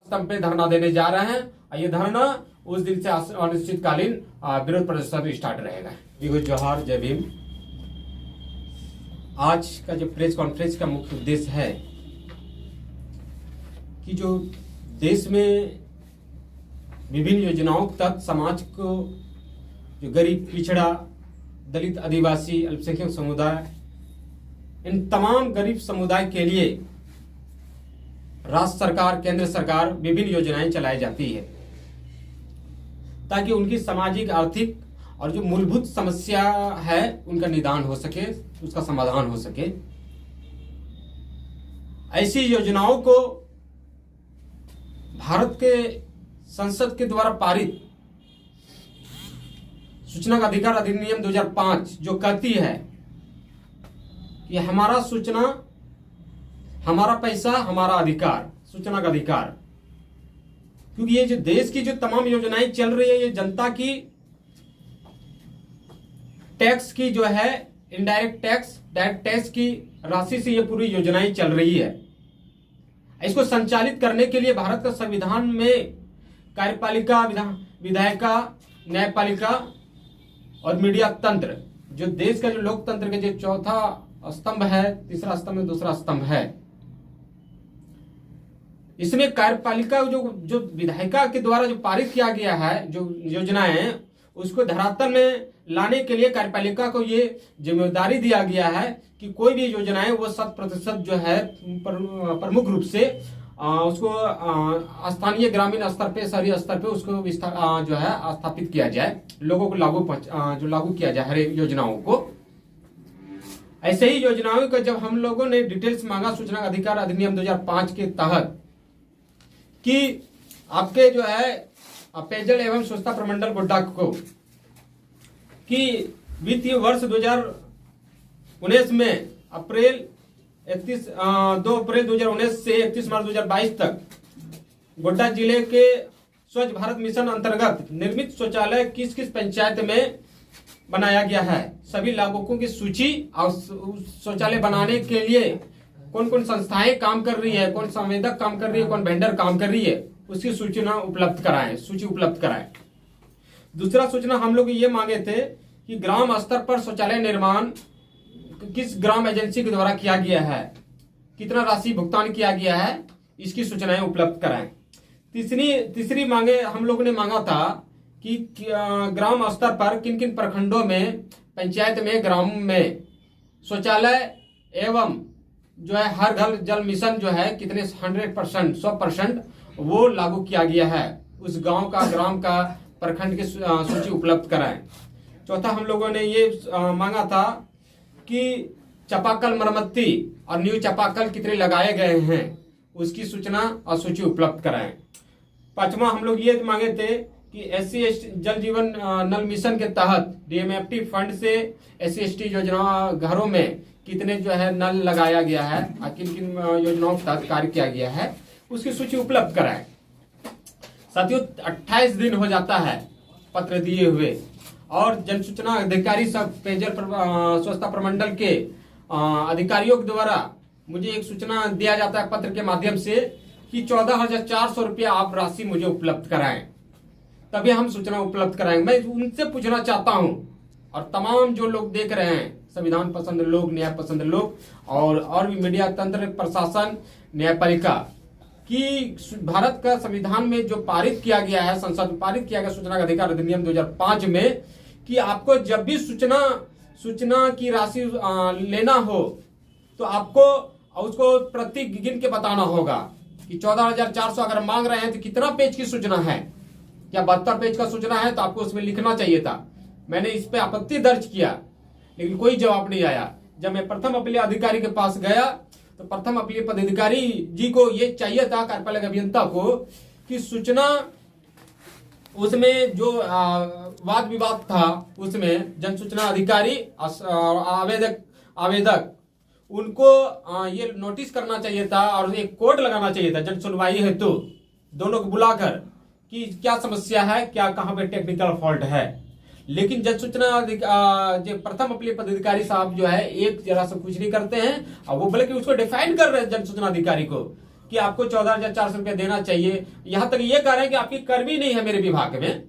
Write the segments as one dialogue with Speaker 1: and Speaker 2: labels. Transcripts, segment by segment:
Speaker 1: स्तंभ पे धरना देने जा रहे हैं और ये धरना उस दिन से अनिश्चितकालीन विरोध प्रदर्शन स्टार्ट रहेगा। बिगु जोहार, जय भीम। आज का जो प्रेस कॉन्फ्रेंस का मुख्य उद्देश्य है कि जो देश में विभिन्न योजनाओं के तहत समाज को जो गरीब, पिछड़ा, दलित, आदिवासी, अल्पसंख्यक समुदाय, इन तमाम गरीब समुदाय के लिए राज्य सरकार, केंद्र सरकार विभिन्न योजनाएं चलाई जाती है ताकि उनकी सामाजिक, आर्थिक और जो मूलभूत समस्या है उनका निदान हो सके, उसका समाधान हो सके। ऐसी योजनाओं को भारत के संसद के द्वारा पारित सूचना का अधिकार अधिनियम 2005 जो कहती है कि हमारा सूचना, हमारा पैसा, हमारा अधिकार, सूचना का अधिकार। क्योंकि ये जो देश की जो तमाम योजनाएं चल रही है, ये जनता की टैक्स की जो है इनडायरेक्ट टैक्स, डायरेक्ट टैक्स की राशि से ये पूरी योजनाएं चल रही है। इसको संचालित करने के लिए भारत का संविधान में कार्यपालिका, विधायिका, न्यायपालिका और मीडिया तंत्र, जो देश का जो लोकतंत्र का जो चौथा स्तंभ है, तीसरा स्तंभ, दूसरा स्तंभ है, इसमें कार्यपालिका जो विधायिका के द्वारा जो पारित किया गया है, जो योजनाएं, उसको धरातल में लाने के लिए कार्यपालिका को ये जिम्मेदारी दिया गया है कि कोई भी योजनाएं वो 100% जो है प्रमुख रूप से उसको स्थानीय, ग्रामीण स्तर पे, शहरी स्तर पे उसको जो है स्थापित किया जाए, लोगों को लागू किया जाए हर योजनाओं को। ऐसे ही योजनाओं का जब हम लोगों ने डिटेल्स मांगा सूचना अधिकार अधिनियम 2005 के तहत कि आपके जो है पेयजल एवं स्वच्छता प्रमंडल गोड्डा को कि वित्तीय वर्ष 2019 में 2 अप्रैल 2019 से 31 मार्च 2022 तक गोड्डा जिले के स्वच्छ भारत मिशन अंतर्गत निर्मित शौचालय किस किस पंचायत में बनाया गया है, सभी लाभुकों की सूची और शौचालय बनाने के लिए कौन कौन संस्थाएं काम कर रही है, कौन संवेदक काम कर रही है, कौन वेंडर काम कर रही है, उसकी सूची उपलब्ध कराएं। दूसरा सूचना हम लोग ये मांगे थे कि ग्राम स्तर पर शौचालय निर्माण किस ग्राम एजेंसी के द्वारा किया गया है, कितना राशि भुगतान किया गया है, इसकी सूचनाएं उपलब्ध कराएं। तीसरी मांगे हम लोगों ने मांगा था कि ग्राम स्तर पर किन किन प्रखंडों में, पंचायत में, ग्राम में शौचालय एवं जो है हर घर जल मिशन जो है कितने 100% वो लागू किया गया है, उस गांव का, ग्राम का, प्रखंड की सूची उपलब्ध कराएं। चौथा हम लोगों ने ये मांगा था कि चापाकल मरम्मती और न्यू चापाकल कितने लगाए गए हैं, उसकी सूचना और सूची उपलब्ध कराएं। पांचवा हम लोग ये मांगे थे कि SC/ST जल जीवन नल मिशन के तहत DMFT फंड से SC/ST योजना घरों में कितने जो है नल लगाया गया है और किन किन योजनाओं के तहत कार्य किया गया है, उसकी सूची उपलब्ध कराएं। साथियों, 28 दिन हो जाता है पत्र दिए हुए और जन सूचना अधिकारी सब पेयजल स्वच्छता प्रमंडल के अधिकारियों के द्वारा मुझे एक सूचना दिया जाता है पत्र के माध्यम से कि 14,400 रुपया आप राशि मुझे उपलब्ध कराएं, तभी हम सूचना उपलब्ध कराएंगे। मैं उनसे पूछना चाहता हूं और तमाम जो लोग देख रहे हैं, संविधान पसंद लोग, न्याय पसंद लोग और भी मीडिया तंत्र, प्रशासन, न्यायपालिका, कि भारत का संविधान में जो पारित किया गया है, संसद में पारित किया गया सूचना का अधिकार अधिनियम 2005 में, कि आपको जब भी सूचना की राशि लेना हो तो आपको उसको प्रति गिन के बताना होगा कि 14,400 अगर मांग रहे हैं तो कितना पेज की सूचना है, क्या 72 पेज का सूचना है, तो आपको उसमें लिखना चाहिए था। मैंने इस पे आपत्ति दर्ज किया लेकिन कोई जवाब नहीं आया। जब मैं प्रथम अपीलीय अधिकारी के पास गया तो प्रथम अपीलीय पदाधिकारी जी को ये चाहिए था, कार्यपालक अभियंता को, कि सूचना उसमें जो वाद विवाद था उसमें जन सूचना अधिकारी आवेदक उनको ये नोटिस करना चाहिए था और एक कोड लगाना चाहिए था जन सुनवाई हेतु, दोनों को बुलाकर कि क्या समस्या है, क्या कहां पे टेक्निकल फॉल्ट है। लेकिन जन सूचना जो प्रथम अपीलीय पदाधिकारी साहब जो है एक जरा सा कुछ नहीं करते हैं और वो बल्कि उसको डिफाइन कर रहे हैं जन सूचना अधिकारी को, कि आपको 14,400 रुपये देना चाहिए। यहां तक ये कह रहे हैं कि आपकी कर्मी नहीं है मेरे विभाग में,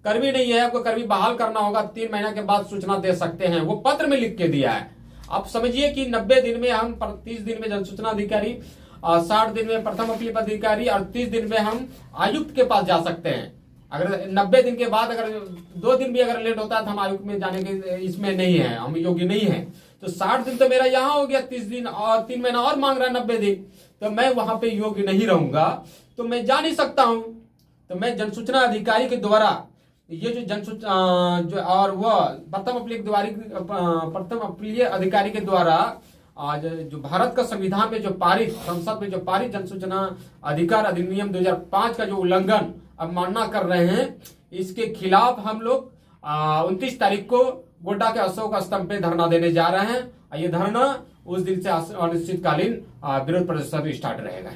Speaker 1: कर्मी नहीं है, आपको कर्मी बहाल करना होगा, 3 महीने के बाद सूचना दे सकते हैं। वो पत्र में लिख के दिया है। आप समझिए कि 90 दिन में हम 30 दिन में जन सूचना अधिकारी, 60 दिन में प्रथम अपील अधिकारी और 30 दिन में हम आयुक्त के पास जा सकते हैं। अगर 90 दिन के बाद अगर 2 दिन भी अगर लेट होता है तो हम आयुक्त में जाने के इसमें नहीं है, हम योग्य नहीं है। तो 60 दिन तो मेरा यहाँ हो गया, 30 दिन और 3 महीना और मांग रहा है 90 दिन, तो मैं वहां पे योग्य नहीं रहूंगा, तो मैं जा नहीं सकता हूं। तो मैं जन सूचना अधिकारी के द्वारा ये जो जो और वह प्रथम अपीलीय अधिकारी के द्वारा आज जो भारत का संविधान में जो पारित, संसद में जो पारित जन सूचना अधिकार अधिनियम 2005 का जो उल्लंघन अवमानना कर रहे हैं, इसके खिलाफ हम लोग 29 तारीख को गोड्डा के अशोक स्तंभ पे धरना देने जा रहे हैं। ये धरना उस दिन से अनिश्चितकालीन विरोध प्रदर्शन स्टार्ट रहेगा।